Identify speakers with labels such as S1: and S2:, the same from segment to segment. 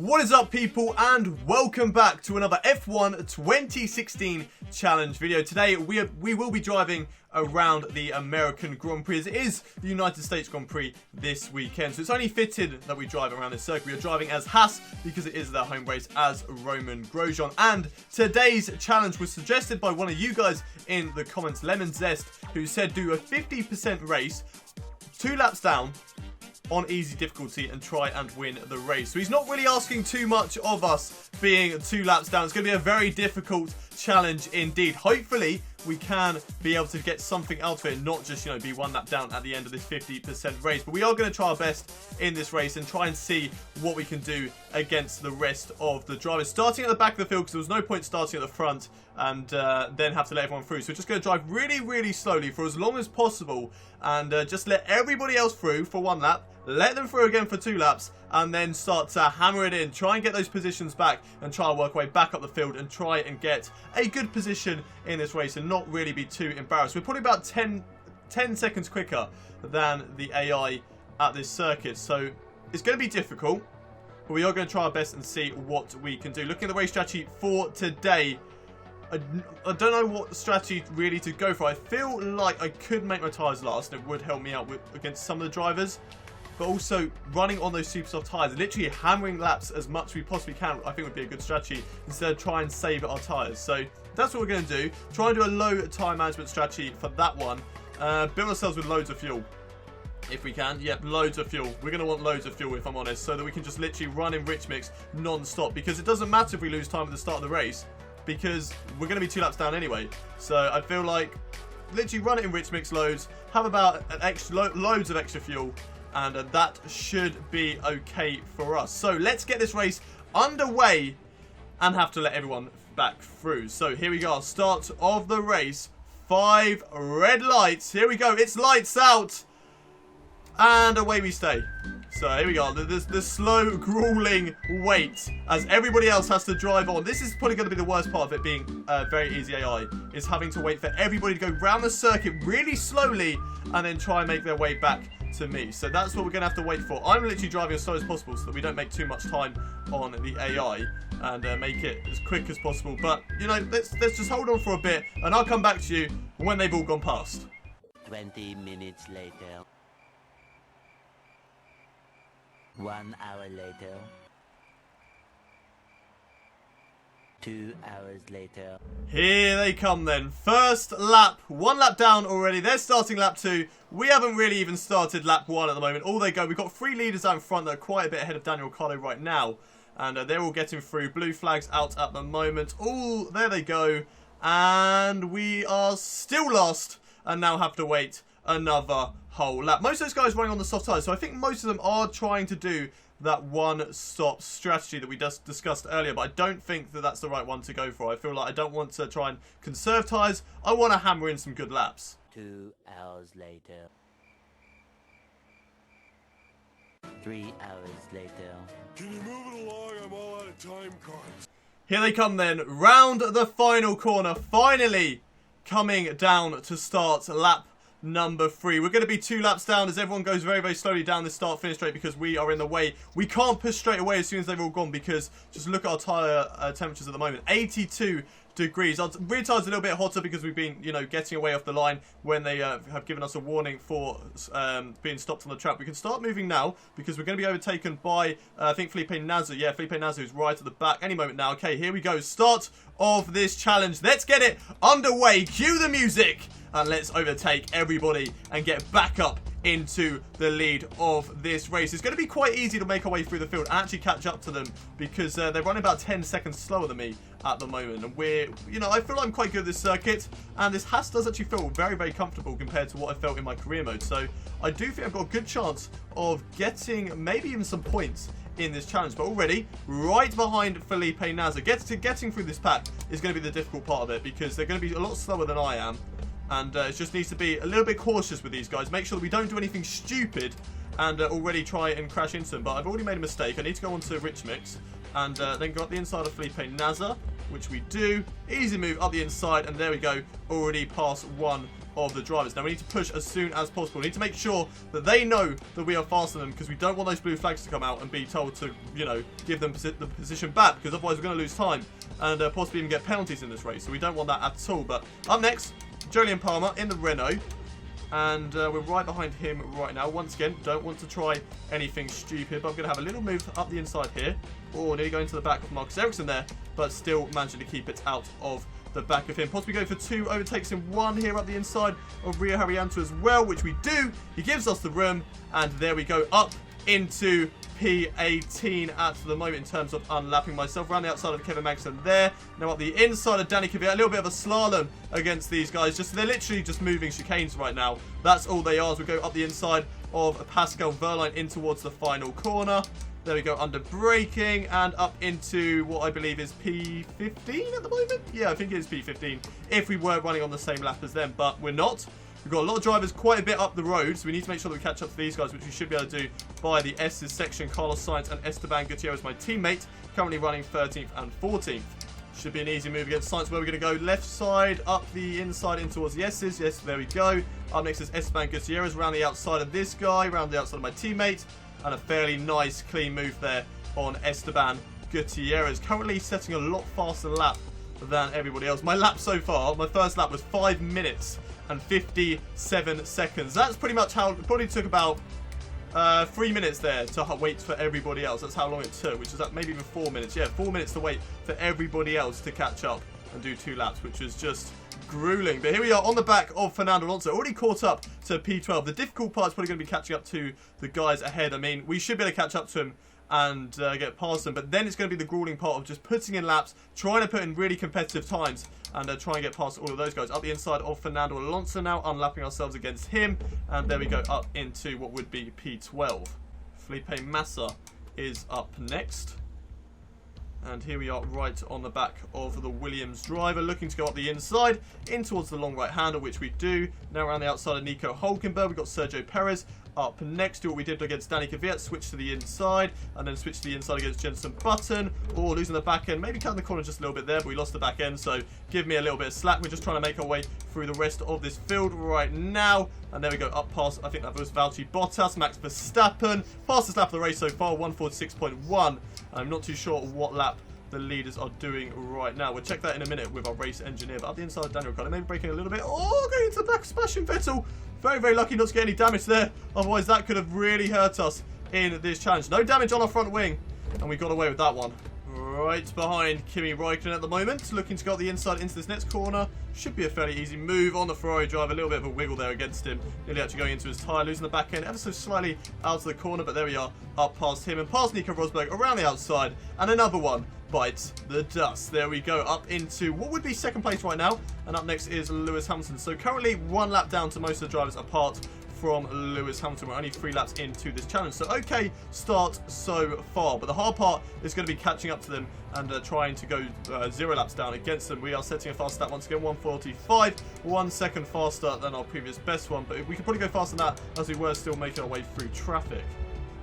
S1: What is up, people, and welcome back to another F1 2016 challenge video. Today we will be driving around the American Grand Prix, as it is the United States Grand Prix this weekend. So it's only fitted that we drive around this circuit. We are driving as Haas because it is their home race as Romain Grosjean. And today's challenge was suggested by one of you guys in the comments, Lemon Zest, who said do a 50% race, 2 laps down, on easy difficulty and try and win the race. So he's not really asking too much of us being 2 laps down. It's going to be a very difficult challenge indeed. Hopefully we can be able to get something out of it, not just, you know, be 1 lap down at the end of this 50% race. But we are going to try our best in this race and try and see what we can do against the rest of the drivers. Starting at the back of the field, because there was no point starting at the front and then have to let everyone through. So we're just going to drive really, really slowly for as long as possible and just let everybody else through for 1 lap. Let them through again for 2 laps and then start to hammer it in. Try and get those positions back and try and work our way back up the field and try and get a good position in this race and not really be too embarrassed. We're probably about 10 seconds quicker than the AI at this circuit. So it's going to be difficult, but we are going to try our best and see what we can do. Looking at the race strategy for today, I don't know what strategy really to go for. I feel like I could make my tyres last and it would help me out against some of the drivers. But also running on those super soft tyres, literally hammering laps as much as we possibly can, I think would be a good strategy instead of try and save our tyres. So that's what we're going to do. Try and do a low tyre management strategy for that one. Build ourselves with loads of fuel if we can. Yep, loads of fuel. We're going to want loads of fuel if I'm honest, so that we can just literally run in rich mix non-stop, because it doesn't matter if we lose time at the start of the race because we're going to be 2 laps down anyway. So I feel like literally run it in rich mix loads, have about loads of extra fuel, and that should be okay for us. So let's get this race underway and have to let everyone back through. So here we go, start of the race. 5 red lights. Here we go, it's lights out. And away we stay. So here we go, the slow, grueling wait as everybody else has to drive on. This is probably going to be the worst part of it being very easy AI, is having to wait for everybody to go round the circuit really slowly and then try and make their way back to me. So that's what we're going to have to wait for. I'm literally driving as slow as possible so that we don't make too much time on the AI and make it as quick as possible. But, you know, let's just hold on for a bit and I'll come back to you when they've all gone past.
S2: 20 minutes later. 1 hour later. 2 hours later.
S1: Here they come then. First lap. 1 lap down already. They're starting lap 2. We haven't really even started lap 1 at the moment. All they go. We've got 3 leaders out in front that are quite a bit ahead of Daniel Ricciardo right now. And they're all getting through. Blue flags out at the moment. Oh, there they go. And we are still lost and now have to wait another whole lap. Most of those guys running on the soft tyres. So I think most of them are trying to do that 1-stop strategy that we just discussed earlier, but I don't think that that's the right one to go for. I feel like I don't want to try and conserve tyres. I want to hammer in some good laps.
S2: 2 hours later. 3 hours later.
S3: Can you move it along? I'm all out of time cards.
S1: Here they come then. Round the final corner. Finally coming down to start lap number 3. We're going to be 2 laps down as everyone goes very, very slowly down this start-finish straight because we are in the way. We can't push straight away as soon as they've all gone because just look at our tyre temperatures at the moment. 82 degrees. Our rear tyre's a little bit hotter because we've been, you know, getting away off the line when they have given us a warning for being stopped on the track. We can start moving now because we're going to be overtaken by, I think, Felipe Nasr. Yeah, Felipe Nasr is right at the back any moment now. Okay, here we go. Start of this challenge. Let's get it underway. Cue the music. And let's overtake everybody and get back up into the lead of this race. It's going to be quite easy to make our way through the field and actually catch up to them because they're running about 10 seconds slower than me at the moment. And we're, you know, I feel I'm quite good at this circuit. And this Haas does actually feel very, very comfortable compared to what I felt in my career mode. So I do think I've got a good chance of getting maybe even some points in this challenge. But already right behind Felipe Nasr. Getting through this pack is going to be the difficult part of it because they're going to be a lot slower than I am. And it just needs to be a little bit cautious with these guys. Make sure that we don't do anything stupid and already try and crash into them. But I've already made a mistake. I need to go on to Rich Mix and then go up the inside of Felipe Nasr, which we do. Easy move up the inside. And there we go. Already past 1 of the drivers. Now we need to push as soon as possible. We need to make sure that they know that we are faster than them, because we don't want those blue flags to come out and be told to, you know, give them the position back, because otherwise we're going to lose time and possibly even get penalties in this race. So we don't want that at all. But up next, Jolyon Palmer in the Renault. And we're right behind him right now. Once again, don't want to try anything stupid, but I'm going to have a little move up the inside here. Oh, nearly going to the back of Marcus Ericsson there, but still managing to keep it out of the back of him. Possibly go for 2 overtakes in 1 here up the inside of Rio Haryanto as well, which we do. He gives us the room, and there we go, up into P18 at the moment in terms of unlapping myself. Around the outside of Kevin Magnussen there. Now up the inside of Danny Kvyat. A little bit of a slalom against these guys. They're literally just moving chicanes right now. That's all they are. As we go up the inside of Pascal Wehrlein in towards the final corner. There we go, under braking and up into what I believe is P15 at the moment. Yeah, I think it is P15 if we were running on the same lap as them, but we're not. We've got a lot of drivers quite a bit up the road, so we need to make sure that we catch up to these guys, which we should be able to do by the S's section. Carlos Sainz and Esteban Gutierrez, my teammate, currently running 13th and 14th. Should be an easy move against Sainz. Where we're going to go left side, up the inside in towards the S's. Yes, there we go. Up next is Esteban Gutierrez, around the outside of this guy, around the outside of my teammate. And a fairly nice, clean move there on Esteban Gutierrez. Currently setting a lot faster lap than everybody else. My lap so far, my first lap was 5 minutes and 57 seconds. That's pretty much how, it probably took about 3 minutes there to wait for everybody else. That's how long it took, which is maybe even 4 minutes. Yeah, 4 minutes to wait for everybody else to catch up and do 2 laps, which was just grueling. But here we are on the back of Fernando Alonso, already caught up to P12. The difficult part is probably going to be catching up to the guys ahead. I mean, we should be able to catch up to him and get past them, but then it's going to be the grueling part of just putting in laps, trying to put in really competitive times and try and get past all of those guys. Up the inside of Fernando Alonso now, unlapping ourselves against him, and there we go, up into what would be P12. Felipe Massa is up next. And here we are right on the back of the Williams driver, looking to go up the inside, in towards the long right hander, which we do. Now around the outside of Nico Hülkenberg, we've got Sergio Perez up next to what we did against Danny Kvyat. Switch to the inside, and then switch to the inside against Jenson Button. Oh, losing the back end, maybe cutting the corner just a little bit there, but we lost the back end, so give me a little bit of slack. We're just trying to make our way through the rest of this field right now. And there we go, up past, I think that was Valtteri Bottas, Max Verstappen. Fastest lap of the race so far, 146.1. I'm not too sure what lap the leaders are doing right now. We'll check that in a minute with our race engineer. But up the inside, Daniel Ricciardo, maybe breaking a little bit. Oh, going into the back, smashing Vettel. Very, very lucky not to get any damage there. Otherwise, that could have really hurt us in this challenge. No damage on our front wing, and we got away with that one. Right behind Kimi Räikkönen at the moment, looking to go up the inside into this next corner. Should be a fairly easy move on the Ferrari driver. A little bit of a wiggle there against him. Nearly actually going into his tyre, losing the back end ever so slightly out of the corner. But there we are, up past him and past Nico Rosberg around the outside. And another one bites the dust. There we go, up into what would be second place right now. And up next is Lewis Hamilton. So currently 1 lap down to most of the drivers apart from Lewis Hamilton. We're only 3 laps into this challenge, so okay start so far, but the hard part is going to be catching up to them and trying to go 0 laps down against them. We are setting a fast stat once again, 145, 1 second faster than our previous best one, but we could probably go faster than that as we were still making our way through traffic.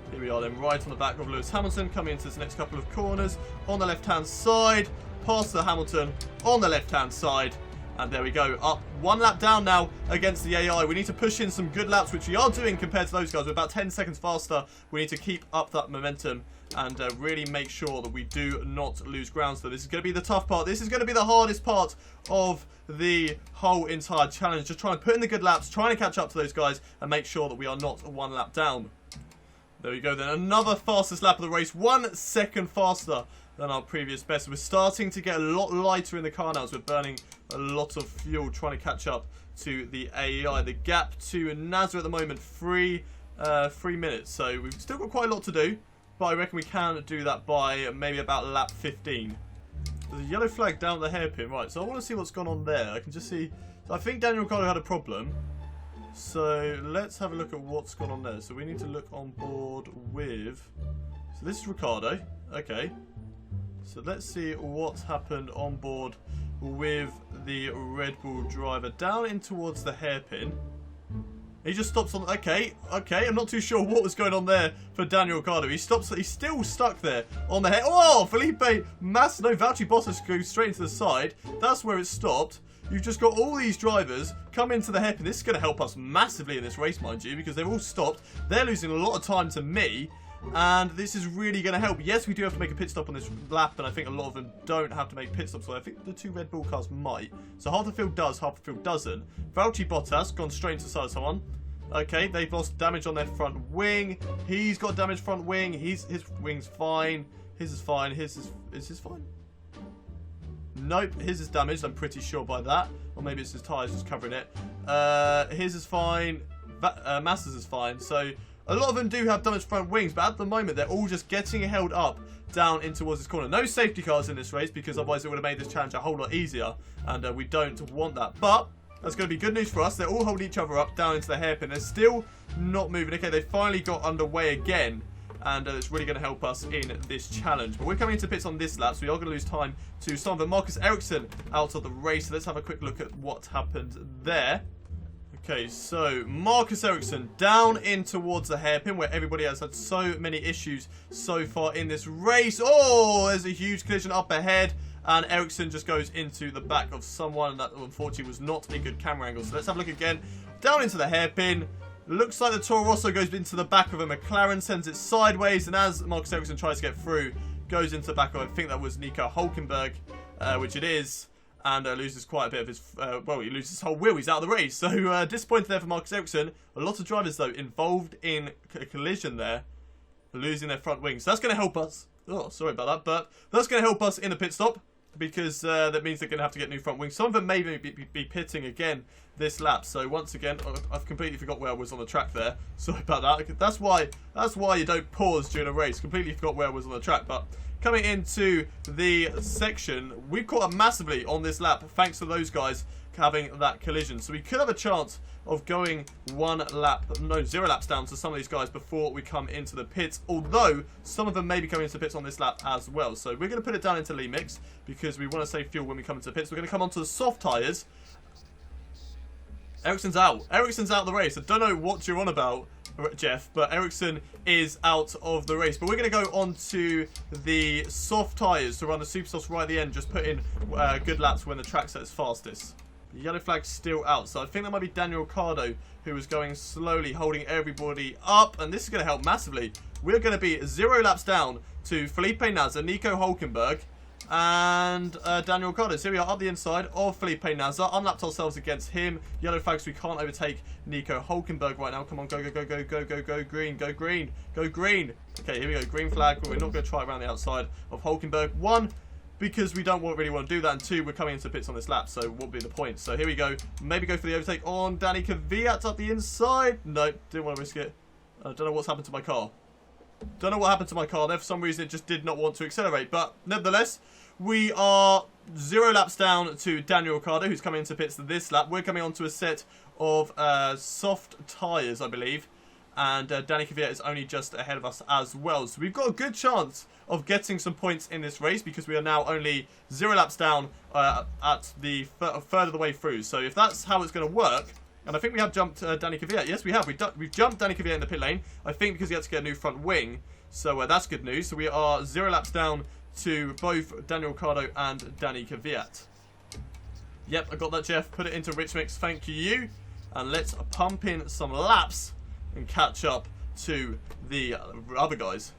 S1: Here we are then, right on the back of Lewis Hamilton, coming into this next couple of corners on the left hand side, past the Hamilton on the left hand side. And there we go, up 1 lap down now against the AI. We need to push in some good laps, which we are doing compared to those guys. We're about 10 seconds faster. We need to keep up that momentum and really make sure that we do not lose ground. So this is going to be the tough part. This is going to be the hardest part of the whole entire challenge. Just trying to put in the good laps, trying to catch up to those guys and make sure that we are not 1 lap down. There we go then, another fastest lap of the race, 1 second faster than our previous best. We're starting to get a lot lighter in the car now as we're burning a lot of fuel trying to catch up to the AEI. The gap to Nasser at the moment, 3 minutes. So we've still got quite a lot to do, but I reckon we can do that by maybe about lap 15. There's a yellow flag down the hairpin. Right, so I want to see what's gone on there. I can just see, so I think Daniel Ricciardo had a problem. So let's have a look at what's gone on there. So we need to look on board with, so this is Ricciardo. Okay. So let's see what's happened on board with the Red Bull driver. Down in towards the hairpin. He just stops on... Okay. I'm not too sure what was going on there for Daniel Ricciardo. He stops... He's still stuck there on the head. Oh, Felipe Massa. No, Valtteri Bottas goes straight into the side. That's where it stopped. You've just got all these drivers come into the hairpin. This is going to help us massively in this race, mind you, because they've all stopped. They're losing a lot of time to me. And this is really going to help. Yes, we do have to make a pit stop on this lap, and I think a lot of them don't have to make pit stops. So I think the 2 Red Bull cars might. So half the field does, half the field doesn't. Valtteri Bottas gone straight into the side of someone. Okay, they've lost damage on their front wing. He's got damaged front wing. His wing's fine. His is fine. Is his fine? Nope, his is damaged. I'm pretty sure by that. Or maybe it's his tyres just covering it. His is fine. Massa's is fine. So a lot of them do have damaged front wings, but at the moment they're all just getting held up down in towards this corner. No safety cars in this race because otherwise it would have made this challenge a whole lot easier, and we don't want that. But that's going to be good news for us. They're all holding each other up down into the hairpin. They're still not moving. Okay, they finally got underway again, and it's really going to help us in this challenge. But we're coming into pits on this lap, so we are going to lose time to some of them. Marcus Ericsson out of the race. So let's have a quick look at what happened there. Okay, so Marcus Ericsson down in towards the hairpin where everybody has had so many issues so far in this race. Oh, there's a huge collision up ahead, and Ericsson just goes into the back of someone, and that unfortunately was not a good camera angle. So let's have a look again. Down into the hairpin. Looks like the Toro Rosso goes into the back of a McLaren, sends it sideways, and as Marcus Ericsson tries to get through, goes into the back of, I think that was Nico Hülkenberg, which it is. And loses quite a bit of his, well, he loses his whole wheel. He's out of the race. So disappointed there for Marcus Ericsson. A lot of drivers, though, involved in a collision there, losing their front wings. So that's going to help us. Oh, sorry about that. But that's going to help us in the pit stop because that means they're going to have to get new front wings. Some of them may be pitting again this lap. So once again, I've completely forgot where I was on the track there. Sorry about that. That's why you don't pause during a race. Completely forgot where I was on the track. But coming into the section, we've caught up massively on this lap thanks to those guys having that collision. So we could have a chance of going 0 laps down to some of these guys before we come into the pits. Although some of them may be coming into the pits on this lap as well. So we're going to put it down into lean mix because we want to save fuel when we come into the pits. We're going to come onto the soft tyres. Ericsson's out. Ericsson's out of the race. I don't know what you're on about, Jeff, but Ericsson is out of the race. But we're going to go on to the soft tyres to run the super softs right at the end. Just put in good laps when the track's at its fastest. The yellow flag's still out, so I think that might be Daniel Ricciardo who is going slowly, holding everybody up. And this is going to help massively. We're going to be 0 laps down to Felipe Nasr, Nico Hülkenberg, and Daniel Ricciardo. So here we are up the inside of Felipe Nasr. Unlapped ourselves against him. Yellow flags, we can't overtake Nico Hülkenberg right now. Come on, go, go, go, go, go, go, go, green, go, green, go, green. Okay, here we go, green flag, but we're not going to try around the outside of Hülkenberg. 1, because we don't really want to do that, and 2, we're coming into pits on this lap, so what would be the point? So here we go. Maybe go for the overtake on Danny Kvyat up the inside. No, didn't want to risk it. I don't know what's happened to my car. Don't know what happened to my car there. For some reason, it just did not want to accelerate. But nevertheless, we are 0 laps down to Daniel Ricciardo, who's coming into pits this lap. We're coming onto a set of soft tyres, I believe. And Danny Kvyat is only just ahead of us as well. So we've got a good chance of getting some points in this race because we are now only 0 laps down at the further the way through. So if that's how it's going to work... And I think we have jumped Danny Kvyat. Yes, we have. We've jumped Danny Kvyat in the pit lane. I think because he had to get a new front wing. So that's good news. So we are 0 laps down to both Daniel Ricciardo and Danny Kvyat. Yep, I got that, Jeff. Put it into Rich Mix. Thank you. And let's pump in some laps and catch up to the other guys.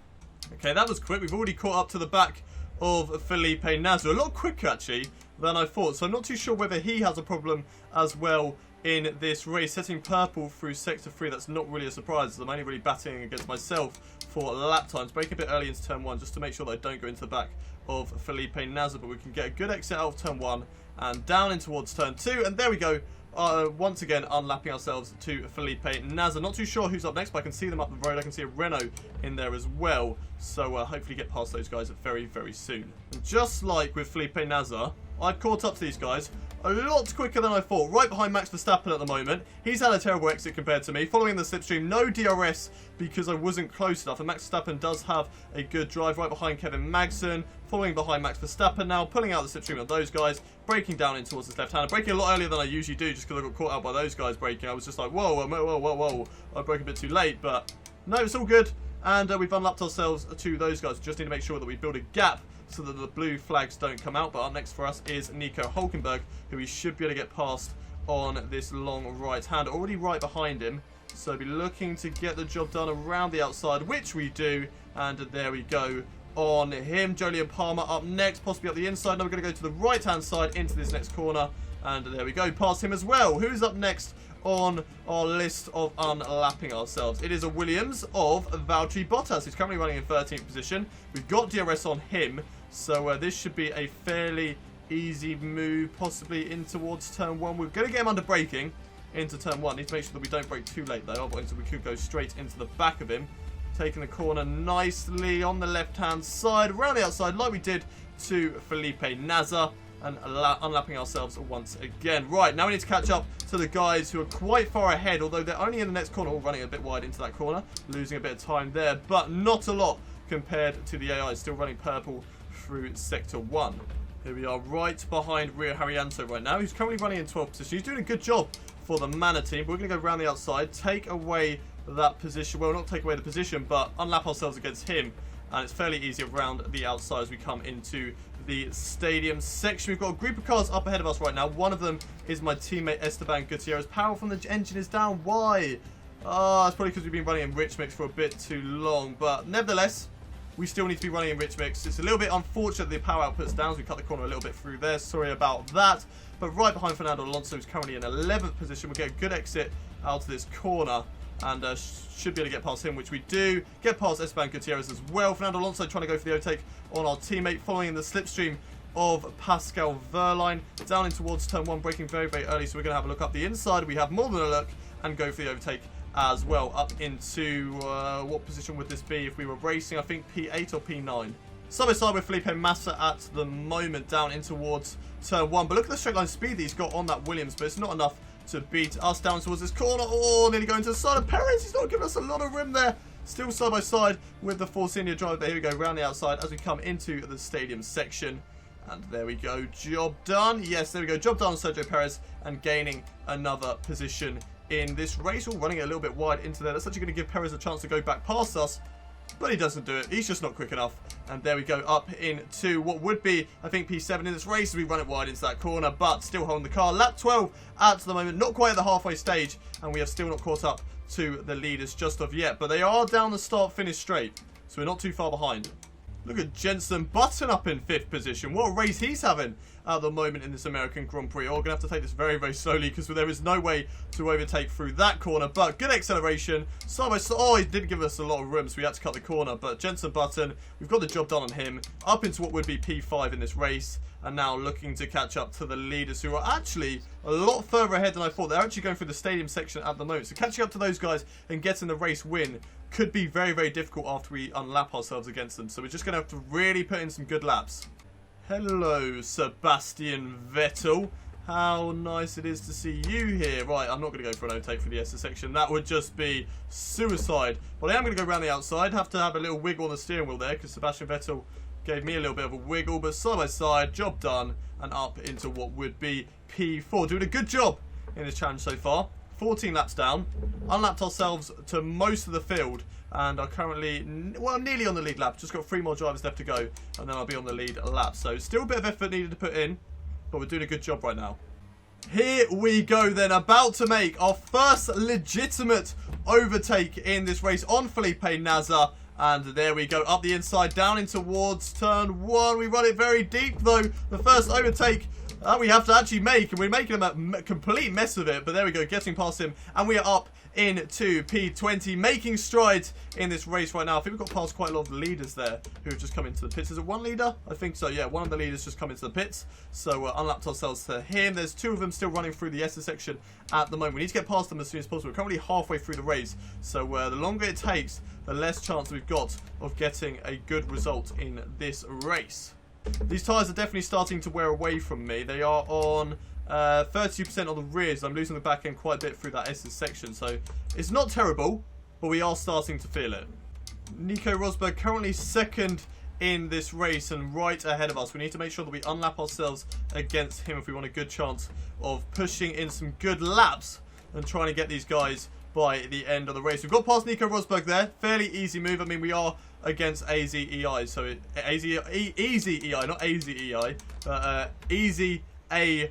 S1: Okay, that was quick. We've already caught up to the back of Felipe Nasr. A lot quicker, actually, than I thought. So I'm not too sure whether he has a problem as well in this race. Setting purple through sector 3, that's not really a surprise, as I'm only really batting against myself for lap times. Break a bit early into turn 1 just to make sure that I don't go into the back of Felipe Nasr, but we can get a good exit out of turn 1 and down in towards turn 2, and there we go. Once again unlapping ourselves to Felipe Nasr. Not too sure who's up next, but I can see them up the road. I can see a Renault in there as well, so hopefully get past those guys very, very soon. And just like with Felipe Nasr, I've caught up to these guys a lot quicker than I thought. Right behind Max Verstappen at the moment. He's had a terrible exit compared to me. Following the slipstream, no DRS because I wasn't close enough. And Max Verstappen does have a good drive right behind Kevin Magnussen. Following behind Max Verstappen now, pulling out the slipstream of those guys, breaking down in towards his left-hander. Breaking a lot earlier than I usually do just because I got caught out by those guys breaking. I was just like, whoa, whoa, whoa, whoa, whoa. I broke a bit too late, but no, it's all good. And we've unlapped ourselves to those guys. Just need to make sure that we build a gap so that the blue flags don't come out. But up next for us is Nico Hulkenberg, who we should be able to get past on this long right hand. Already right behind him. So be looking to get the job done around the outside, which we do. And there we go on him. Jolyon Palmer up next, possibly up the inside. Now we're going to go to the right hand side into this next corner. And there we go, past him as well. Who's up next on our list of unlapping ourselves? It is a Williams of Valtteri Bottas, who's currently running in 13th position. We've got DRS on him, so this should be a fairly easy move, possibly in towards turn 1. We're going to get him under braking into turn 1. Need to make sure that we don't brake too late, though, otherwise we could go straight into the back of him. Taking the corner nicely on the left-hand side, around the outside, like we did to Felipe Nasr. And unlapping ourselves once again. Right, now we need to catch up to the guys who are quite far ahead, although they're only in the next corner, all running a bit wide into that corner, losing a bit of time there, but not a lot compared to the AI, still running purple through Sector 1. Here we are right behind Rio Haryanto right now, who's currently running in 12th position. He's doing a good job for the Mana team, but we're going to go around the outside, take away that position, well, not take away the position, but unlap ourselves against him, and it's fairly easy around the outside as we come into the stadium section. We've got a group of cars up ahead of us right now. One of them is my teammate Esteban Gutierrez. Power from the engine is down. Why? It's probably because we've been running in rich mix for a bit too long. But nevertheless, we still need to be running in rich mix. It's a little bit unfortunate the power output's down as we cut the corner a little bit through there. Sorry about that. But right behind Fernando Alonso, who's currently in 11th position. We'll get a good exit out of this corner. And should be able to get past him, which we do. Get past Esteban Gutierrez as well. Fernando Alonso trying to go for the overtake on our teammate, following in the slipstream of Pascal Wehrlein. Down in towards turn 1, braking very, very early. So we're going to have a look up the inside. We have more than a look and go for the overtake as well. Up into, what position would this be if we were racing? I think P8 or P9. Side by side with Felipe Massa at the moment, down in towards turn 1. But look at the straight line speed that he's got on that Williams, but it's not enough to beat us down towards this corner. Oh, nearly going to the side of Perez. He's not giving us a lot of room there. Still side by side with the Force India driver. But here we go, round the outside as we come into the stadium section. And there we go, job done. Yes, there we go, job done on Sergio Perez, and gaining another position in this race. All running a little bit wide into there. That's actually going to give Perez a chance to go back past us. But he doesn't do it. He's just not quick enough. And there we go, up into what would be, I think, P7 in this race. We run it wide into that corner, but still holding the car. Lap 12 at the moment. Not quite at the halfway stage. And we have still not caught up to the leaders just of yet. But they are down the start-finish straight. So we're not too far behind. Look at Jenson Button up in 5th position. What a race he's having at the moment in this American Grand Prix. Oh, we're going to have to take this very, very slowly because there is no way to overtake through that corner. But good acceleration. Side by side. Oh, he didn't give us a lot of room, so we had to cut the corner. But Jenson Button, we've got the job done on him. Up into what would be P5 in this race. And now looking to catch up to the leaders, who are actually a lot further ahead than I thought. They're actually going through the stadium section at the moment. So catching up to those guys and getting the race win could be very, very difficult after we unlap ourselves against them. So we're just going to have to really put in some good laps. Hello, Sebastian Vettel. How nice it is to see you here. Right, I'm not going to go for an overtake for the S section. That would just be suicide. But I am going to go around the outside. Have to have a little wiggle on the steering wheel there because Sebastian Vettel gave me a little bit of a wiggle. But side by side, job done. And up into what would be P4. Doing a good job in this challenge so far. 14 laps down. Unlapped ourselves to most of the field. And are currently, well, nearly on the lead lap. Just got 3 more drivers left to go. And then I'll be on the lead lap. So still a bit of effort needed to put in. But we're doing a good job right now. Here we go then. About to make our first legitimate overtake in this race on Felipe Nasr. And there we go. Up the inside, down in towards turn 1. We run it very deep though. The first overtake we have to actually make. And we're making a complete mess of it. But there we go. Getting past him. And we are up into P20, making strides in this race right now. I think we've got past quite a lot of the leaders there who have just come into the pits. Is it one leader? I think so, yeah. One of the leaders just come into the pits. So unlapped ourselves to him. There's 2 of them still running through the S section at the moment. We need to get past them as soon as possible. We're currently halfway through the race. So the longer it takes, the less chance we've got of getting a good result in this race. These tyres are definitely starting to wear away from me. They are on 32% on the rears. I'm losing the back end quite a bit through that S's section. So it's not terrible, but we are starting to feel it. Nico Rosberg currently second in this race and right ahead of us. We need to make sure that we unlap ourselves against him if we want a good chance of pushing in some good laps and trying to get these guys by the end of the race. We've got past Nico Rosberg there. Fairly easy move. I mean, we are against AZEI, so easy EI, not AZEI, but easy AI.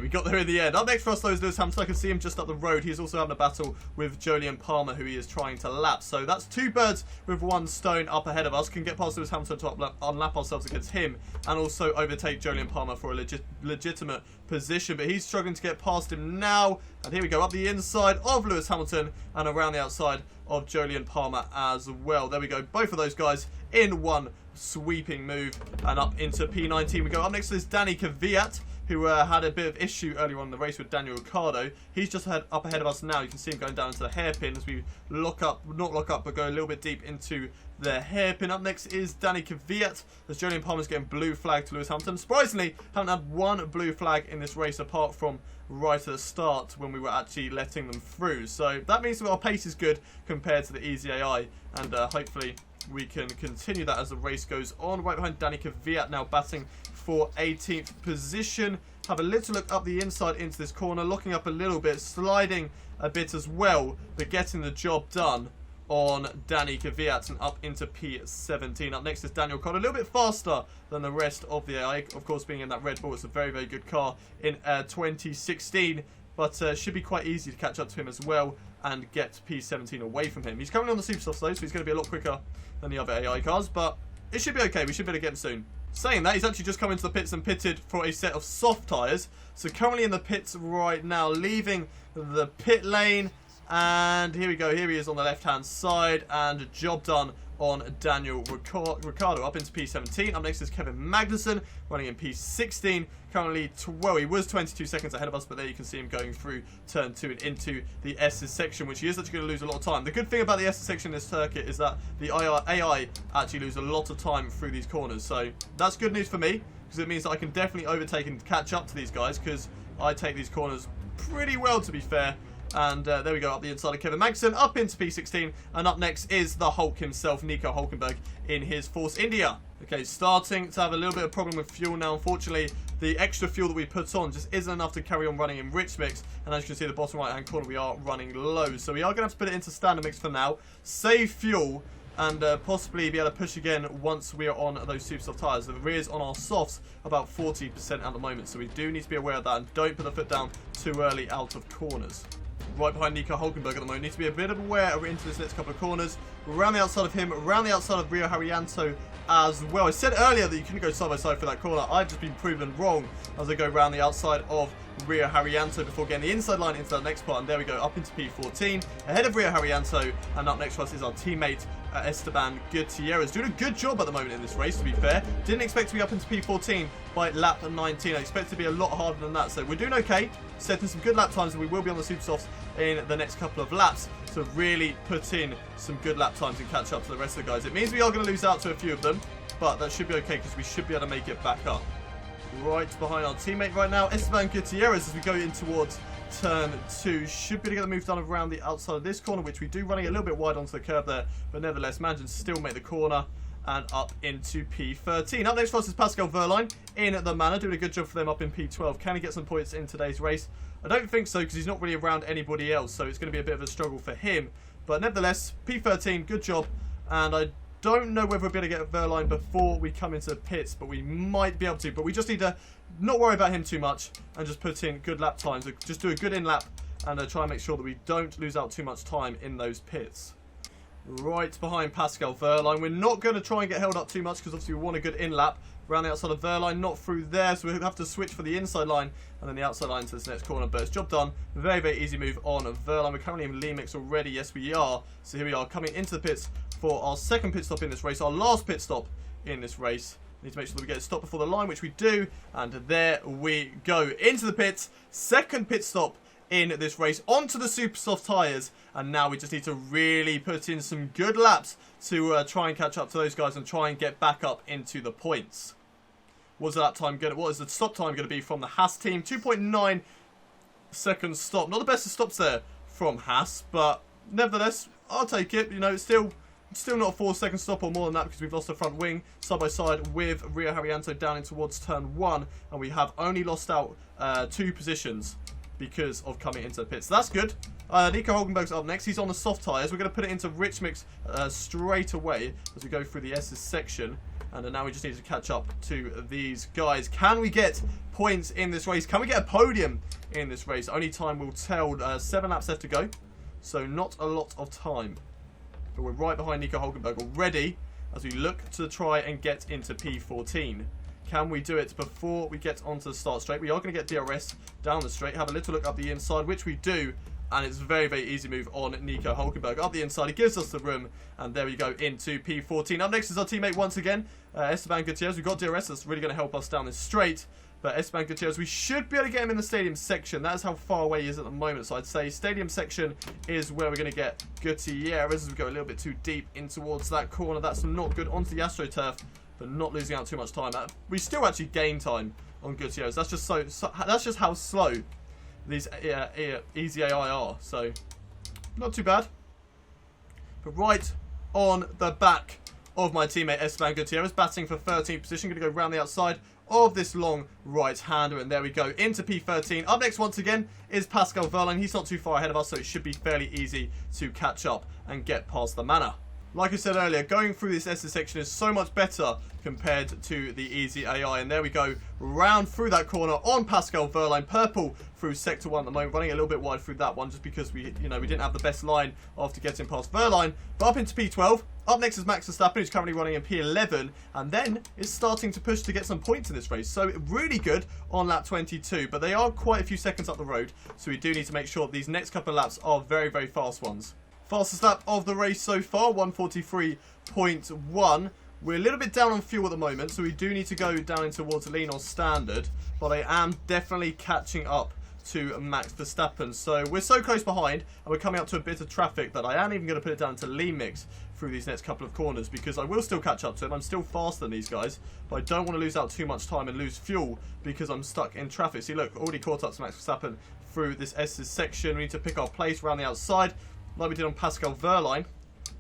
S1: We got there in the end. Up next for us, though, is Lewis Hamilton. I can see him just up the road. He's also having a battle with Jolyon Palmer, who he is trying to lap. So that's two birds with one stone up ahead of us. Can get past Lewis Hamilton to unlap ourselves against him and also overtake Jolyon Palmer for a legitimate position. But he's struggling to get past him now. And here we go, up the inside of Lewis Hamilton and around the outside of Jolyon Palmer as well. There we go. Both of those guys in one sweeping move and up into P19. We go up next to this Danny Kvyat, who had a bit of issue earlier on in the race with Daniel Ricciardo. He's just up ahead of us now. You can see him going down into the hairpin as we not lock up, but go a little bit deep into the hairpin. Up next is Danny Kvyat, as Jolyon Palmer's getting blue flag to Lewis Hamilton. Surprisingly, haven't had one blue flag in this race apart from right at the start when we were actually letting them through. So that means that our pace is good compared to the Easy AI, and hopefully we can continue that as the race goes on. Right behind Danny Kvyat now batting for 18th position. Have a little look up the inside into this corner, locking up a little bit, sliding a bit as well, but getting the job done on Danny Kvyat and up into P17. Up next is Daniel Ricciardo, a little bit faster than the rest of the AI. Of course, being in that Red Bull, it's a very, very good car in 2016, but should be quite easy to catch up to him as well and get P17 away from him. He's currently on the super softs though, so he's going to be a lot quicker than the other AI cars, but it should be okay. We should be able to get him soon. Saying that, he's actually just come into the pits and pitted for a set of soft tyres. So currently in the pits right now, leaving the pit lane. And here we go. Here he is on the left-hand side. And job done on Daniel Ricciardo up into P17. Up next is Kevin Magnussen running in P16. Currently, well, he was 22 seconds ahead of us, but there you can see him going through turn 2 and into the S's section, which he is actually going to lose a lot of time. The good thing about the S's section in this circuit is that the AI actually lose a lot of time through these corners. So that's good news for me, because it means that I can definitely overtake and catch up to these guys, because I take these corners pretty well, to be fair. And there we go, up the inside of Kevin Magnussen, up into P16. And up next is the Hulk himself, Nico Hülkenberg, in his Force India. Okay, starting to have a little bit of problem with fuel now. Unfortunately, the extra fuel that we put on just isn't enough to carry on running in rich mix. And as you can see, the bottom right-hand corner, we are running low. So we are going to have to put it into standard mix for now. Save fuel and possibly be able to push again once we are on those super soft tyres. The rears on our softs about 40% at the moment. So we do need to be aware of that. And don't put the foot down too early out of corners. Right behind Nico Hülkenberg at the moment. Need to be a bit aware into this next couple of corners. Around the outside of him, around the outside of Rio Haryanto as well. I said earlier that you couldn't go side by side for that corner. I've just been proven wrong as I go around the outside of Rio Haryanto before getting the inside line into that next part. And there we go, up into P14, ahead of Rio Haryanto. And up next for us is our teammate Esteban Gutierrez. Doing a good job at the moment in this race, to be fair. Didn't expect to be up into P14 by lap 19. I expect it to be a lot harder than that. So we're doing okay, setting some good lap times, and we will be on the super softs in the next couple of laps to really put in some good lap times and catch up to the rest of the guys. It means we are going to lose out to a few of them, but that should be okay because we should be able to make it back up. Right behind our teammate right now, Esteban Gutierrez, as we go in towards turn 2. Should be able to get the move done around the outside of this corner, which we do, running a little bit wide onto the curb there, but nevertheless managing to still make the corner and up into P13. Up next for us is Pascal Wehrlein in the manor, doing a good job for them up in P12. Can he get some points in today's race? I don't think so, because he's not really around anybody else, so it's going to be a bit of a struggle for him. But nevertheless, P13, good job. And I don't know whether we'll be able to get Wehrlein before we come into the pits, but we might be able to. But we just need to not worry about him too much and just put in good lap times. Just do a good in-lap and try and make sure that we don't lose out too much time in those pits. Right behind Pascal Wehrlein. We're not going to try and get held up too much because obviously we want a good in-lap. Around the outside of Wehrlein, not through there, so we'll have to switch for the inside line and then the outside line to this next corner. But it's job done. Very, very easy move on Wehrlein. We're currently in lean mix already. Yes, we are. So here we are coming into the pits for our second pit stop in this race, our last pit stop in this race. Need to make sure that we get a stop before the line, which we do. And there we go. Into the pits. Second pit stop in this race, onto the super soft tyres, and now we just need to really put in some good laps to try and catch up to those guys and try and get back up into the points. What is the stop time going to be from the Haas team? 2.9 seconds stop. Not the best of stops there from Haas, but nevertheless, I'll take it. You know, it's still not a 4-second stop or more than that because we've lost the front wing side by side with Rio Haryanto down in towards turn 1, and we have only lost out 2 positions because of coming into the pits. So that's good. Nico Hulkenberg's up next. He's on the soft tyres. We're going to put it into rich mix straight away as we go through the S's section. And now we just need to catch up to these guys. Can we get points in this race? Can we get a podium in this race? Only time will tell. 7 laps left to go. So not a lot of time. But we're right behind Nico Hulkenberg already as we look to try and get into P14. Can we do it before we get onto the start straight? We are going to get DRS down the straight. Have a little look up the inside, which we do. And it's a very, very easy move on Nico Hulkenberg. Up the inside, he gives us the room. And there we go into P14. Up next is our teammate once again, Esteban Gutierrez. We've got DRS. That's really going to help us down this straight. But Esteban Gutierrez, we should be able to get him in the stadium section. That is how far away he is at the moment. So I'd say stadium section is where we're going to get Gutierrez as we go a little bit too deep in towards that corner. That's not good. Onto the AstroTurf, but not losing out too much time. We still actually gain time on Gutierrez. That's just that's just how slow these easy AI are. So not too bad. But right on the back of my teammate Esteban Gutierrez, batting for 13th position. Going to go round the outside of this long right-hander, and there we go into P13. Up next once again is Pascal Wehrlein. He's not too far ahead of us, so it should be fairly easy to catch up and get past the Manor. Like I said earlier, going through this SS section is so much better compared to the easy AI. And there we go, round through that corner on Pascal Wehrlein. Purple through sector 1 at the moment, running a little bit wide through that one just because we didn't have the best line after getting past Wehrlein. But up into P12. Up next is Max Verstappen, who's currently running in P11, and then is starting to push to get some points in this race. So really good on lap 22, but they are quite a few seconds up the road, so we do need to make sure these next couple of laps are very, very fast ones. Fastest lap of the race so far, 1:43.1. We're a little bit down on fuel at the moment, so we do need to go down in towards lean or standard, but I am definitely catching up to Max Verstappen. So we're so close behind, and we're coming up to a bit of traffic that I am even going to put it down to lean mix through these next couple of corners because I will still catch up to him. I'm still faster than these guys, but I don't want to lose out too much time and lose fuel because I'm stuck in traffic. See, look, already caught up to Max Verstappen through this S's section. We need to pick our place around the outside like we did on Pascal Wehrlein.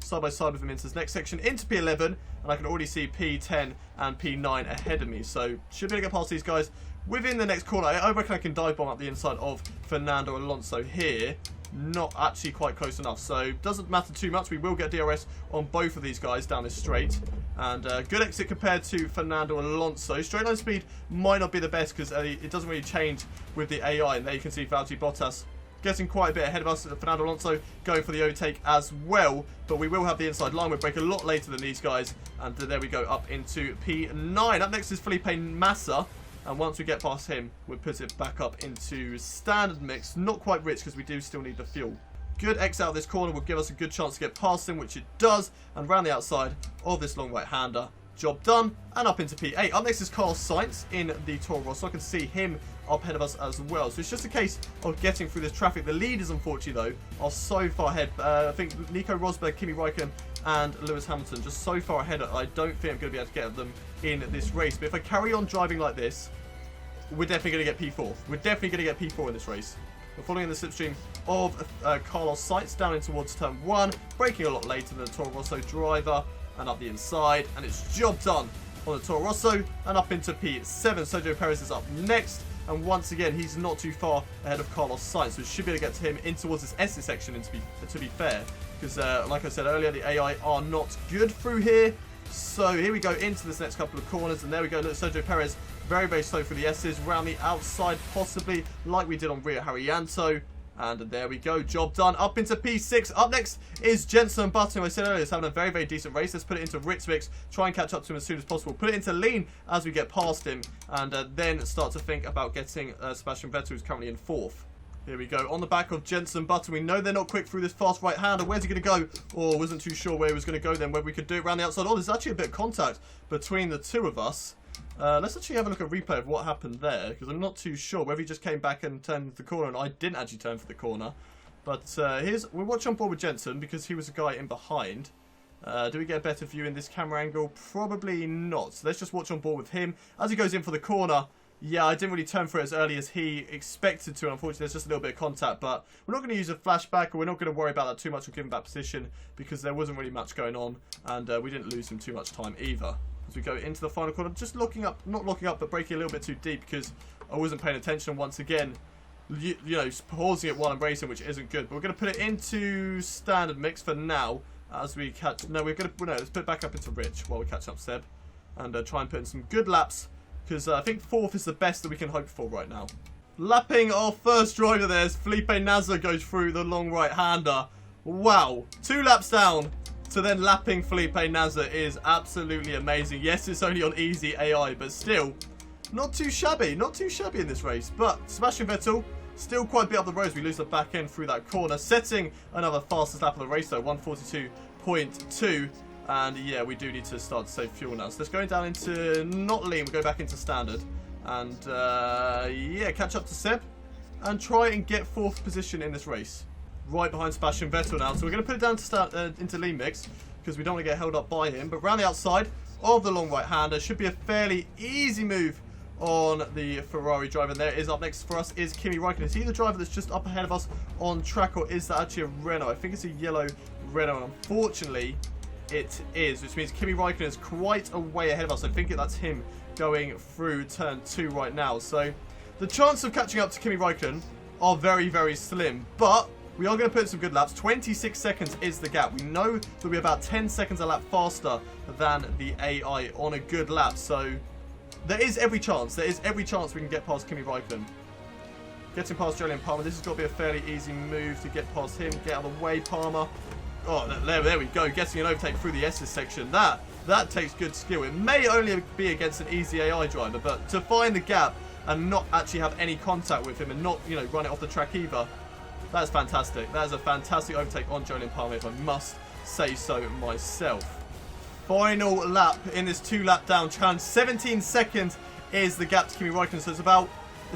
S1: Side by side with him into this next section, into P11, and I can already see P10 and P9 ahead of me. So should be able to get past these guys within the next corner. I reckon I can dive bomb up the inside of Fernando Alonso here. Not actually quite close enough, so doesn't matter too much. We will get DRS on both of these guys down this straight, and good exit compared to Fernando Alonso. Straight line speed might not be the best because it doesn't really change with the AI, and there you can see Valtteri Bottas getting quite a bit ahead of us. Fernando Alonso going for the overtake as well, but we will have the inside line. We'll break a lot later than these guys, and there we go up into P9. Up next is Felipe Massa. And once we get past him, we'll put it back up into standard mix. Not quite rich because we do still need the fuel. Good exit out of this corner will give us a good chance to get past him, which it does. And round the outside of this long right-hander. Job done. And up into P8. Up next is Carlos Sainz in the Toro Rosso. I can see him up ahead of us as well. So it's just a case of getting through this traffic. The leaders, unfortunately, though, are so far ahead. I think Nico Rosberg, Kimi Räikkönen, and Lewis Hamilton just so far ahead. I don't think I'm going to be able to get them in this race. But if I carry on driving like this, we're definitely going to get P4. We're definitely going to get P4 in this race. We're following in the slipstream of Carlos Sainz down in towards turn 1, braking a lot later than the Toro Rosso driver, and up the inside, and it's job done on the Toro Rosso, and up into P7. Sergio Perez is up next, and once again, he's not too far ahead of Carlos Sainz, so we should be able to get to him in towards this S section, and to be fair, because like I said earlier, the AI are not good through here. So here we go into this next couple of corners, and there we go. Look, Sergio Perez very, very slow for the S's, round the outside possibly, like we did on Rio Haryanto. And there we go, job done. Up into P6. Up next is Jenson Button, who I said earlier is having a very, very decent race. Let's put it into Ritzmix, try and catch up to him as soon as possible. Put it into lean as we get past him, and then start to think about getting Sebastian Vettel, who's currently in 4th. Here we go, on the back of Jenson Button. We know they're not quick through this fast right-hander. Where's he going to go? Oh, wasn't too sure where he was going to go then, whether we could do it around the outside. Oh, there's actually a bit of contact between the two of us. Let's actually have a look at a replay of what happened there, because I'm not too sure whether he just came back and turned the corner, and I didn't actually turn for the corner. But we'll watch on board with Jenson, because he was a guy in behind. Do we get a better view in this camera angle? Probably not. So let's just watch on board with him. As he goes in for the corner, yeah, I didn't really turn for it as early as he expected to. Unfortunately, there's just a little bit of contact. But we're not going to use a flashback, or we're not going to worry about that too much or give him back position, because there wasn't really much going on. And we didn't lose him too much time either. As we go into the final corner, just locking up, not locking up, but breaking a little bit too deep, because I wasn't paying attention once again. You know, pausing it while I'm racing, which isn't good. But we're going to put it into standard mix for now. As we catch... No, we're going to... No, let's put it back up into rich while we catch up Seb. And try and put in some good laps. Because I think 4th is the best that we can hope for right now. Lapping our first driver there as Felipe Nasr goes through the long right-hander. Wow. 2 laps down to then lapping Felipe Nasr is absolutely amazing. Yes, it's only on easy AI, but still... Not too shabby. Not too shabby in this race. But Sebastian Vettel... Still quite a bit up the road. We lose the back end through that corner. Setting another fastest lap of the race though. 142.2. And yeah, we do need to start to save fuel now. So let's go down into not lean. We go back into standard. And yeah, catch up to Seb. And try and get 4th position in this race. Right behind Sebastian Vettel now. So we're going to put it down to into lean mix. Because we don't want to get held up by him. But round the outside of the long right hander. Should be a fairly easy move on the Ferrari driver. There is up next for us is Kimi Räikkönen. Is he the driver that's just up ahead of us on track, or is that actually a Renault? I think it's a yellow Renault, and unfortunately it is, which means Kimi Räikkönen is quite a way ahead of us. I think that's him going through turn 2 right now. So the chance of catching up to Kimi Räikkönen are very, very slim, but we are going to put in some good laps. 26 seconds is the gap. We know that we're about 10 seconds a lap faster than the AI on a good lap, so there is every chance we can get past Kimi Räikkönen. Getting past Julian Palmer. This has got to be a fairly easy move to get past him. Get out of the way, Palmer. Oh, there we go. Getting an overtake through the S's section. That takes good skill. It may only be against an easy AI driver, but to find the gap and not actually have any contact with him and not, you know, run it off the track either, that's fantastic. That is a fantastic overtake on Julian Palmer, if I must say so myself. Final lap in this 2-lap down challenge. 17 seconds is the gap to Kimi Räikkönen, so it's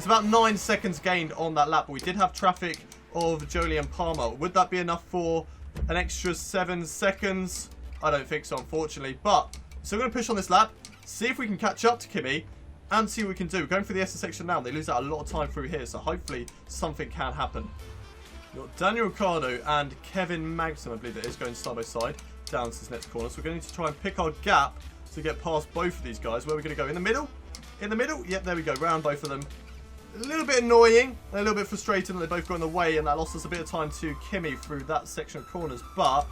S1: about 9 seconds gained on that lap. But we did have traffic of Julian Palmer. Would that be enough for an extra 7 seconds? I don't think so, unfortunately. But so we're going to push on this lap, see if we can catch up to Kimi, and see what we can do. We're going for the SS section now. They lose out a lot of time through here, so hopefully something can happen. We've got Daniel Ricciardo and Kevin Magnussen, I believe it is, going side by side down to this next corner. So we're going to need to try and pick our gap to get past both of these guys. Where are we going to go? In the middle? In the middle? Yep, there we go. Round both of them. A little bit annoying, a little bit frustrating that they both got in the way, and that lost us a bit of time to Kimi through that section of corners. But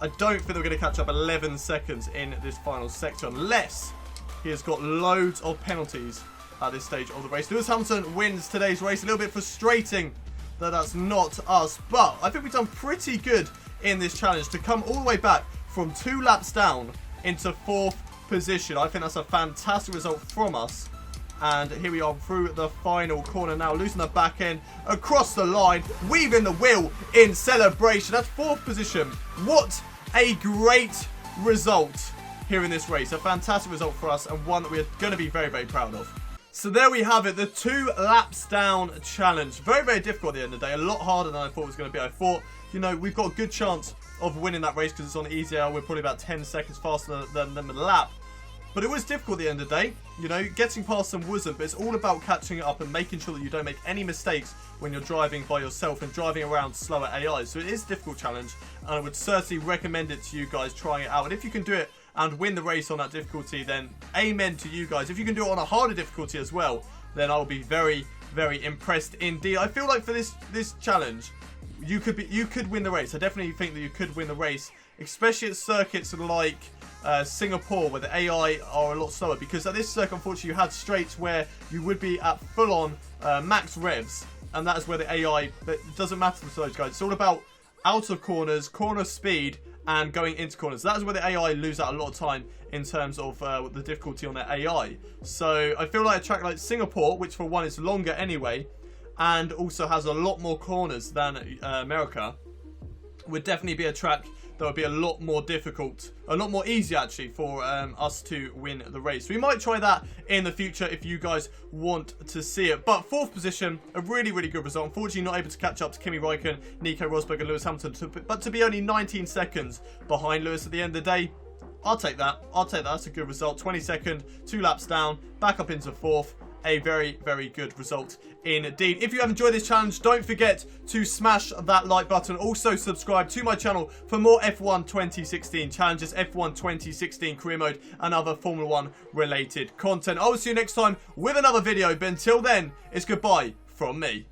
S1: I don't think they're going to catch up 11 seconds in this final sector unless he has got loads of penalties at this stage of the race. Lewis Hamilton wins today's race. A little bit frustrating that that's not us, but I think we've done pretty good in this challenge to come all the way back from 2 laps down into 4th position. I think that's a fantastic result from us. And here we are through the final corner now, losing the back end across the line, weaving the wheel in celebration. That's 4th position. What a great result here in this race. A fantastic result for us, and one that we're going to be very, very proud of. So there we have it, the 2 laps down challenge. Very, very difficult at the end of the day. A lot harder than I thought it was going to be. I thought, you know, we've got a good chance of winning that race because it's on easy hour. We're probably about 10 seconds faster than the lap. But it was difficult at the end of the day. You know, getting past them wasn't, but it's all about catching it up and making sure that you don't make any mistakes when you're driving by yourself and driving around slower AIs. So it is a difficult challenge, and I would certainly recommend it to you guys trying it out. And if you can do it and win the race on that difficulty, then amen to you guys. If you can do it on a harder difficulty as well, then I'll be very, very impressed indeed. I feel like for this challenge, you could win the race. I definitely think that you could win the race, especially at circuits like Singapore, where the AI are a lot slower, because at this circuit, unfortunately, you had straights where you would be at full-on max revs, and that is where the AI, but it doesn't matter to those guys. It's all about out of corners, corner speed, and going into corners. So that is where the AI lose out a lot of time in terms of the difficulty on their AI. So I feel like a track like Singapore, which for one is longer anyway, and also has a lot more corners than America, would definitely be a track that would be a lot more difficult, a lot more easy actually for us to win the race. We might try that in the future if you guys want to see it. But 4th position, a really, really good result. Unfortunately, not able to catch up to Kimi Räikkönen, Nico Rosberg and Lewis Hamilton, but to be only 19 seconds behind Lewis at the end of the day, I'll take that. I'll take that. That's a good result. 22nd, 2 laps down, back up into 4th. A very, very good result indeed. If you have enjoyed this challenge, don't forget to smash that like button. Also, subscribe to my channel for more F1 2016 challenges, F1 2016 career mode, and other Formula 1 related content. I will see you next time with another video. But until then, it's goodbye from me.